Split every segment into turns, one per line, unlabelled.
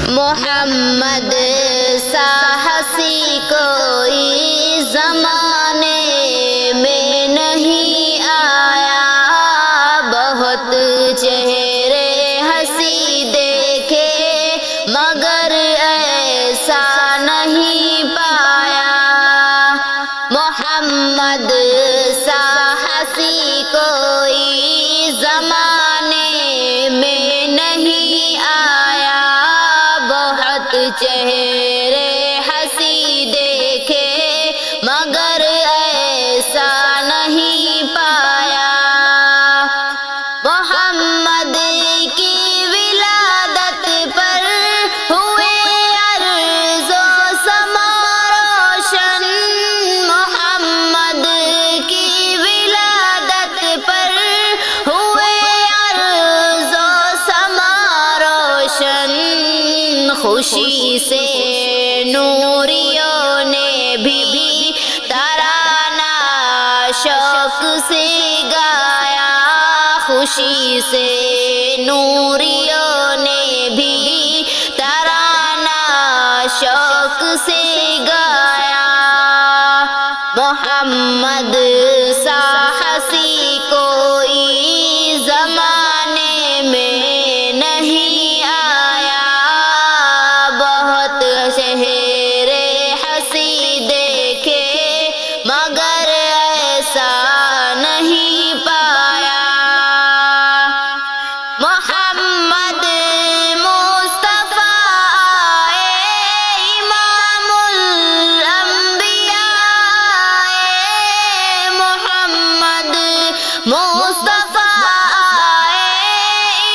محمد سا حسین کوئی زمانے میں نہیں آیا، بہت چہرے ہنسی دیکھے مگر ایسا نہیں پایا۔ محمد سا حسین کوئی زمانے میں نہیں آیا، بہت چہرے ہنسی دیکھے مگر ایسا نہیں پایا۔ محمد کی ولادت پر ہوئے ارض و سما روشن، محمد کی ولادت پر ہوئے ارض و سما روشن، خوشی سے نوریوں نے بھی ترانہ شوق سے گایا، خوشی سے نوریوں نے بھی ترانہ شوق سے گایا۔ محمد سا حسین کوئی زمانے میں نہیں آیا، بہت چہرے ہنسی دیکھے مگر ایسا نہیں پایا۔ محمد مصطفیٰ امام الانبیاء، محمد مصطفیٰ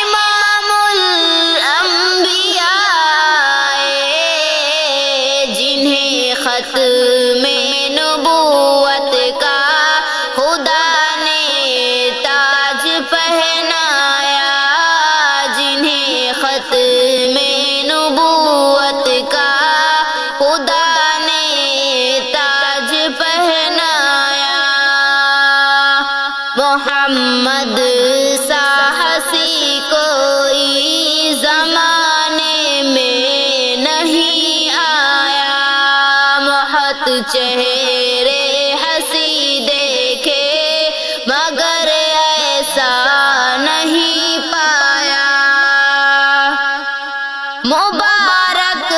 امام الانبیاء، جنہیں ختم نبوت کا خدا نے تاج پہنایا، جنہیں ختم نبوت کا خدا نے تاج پہنایا۔ محمد سا حسین کوئی زمانے میں نہیں آیا، بہت چہرے ہنسی دیکھے مگر ایسا نہیں پایا۔ مبارک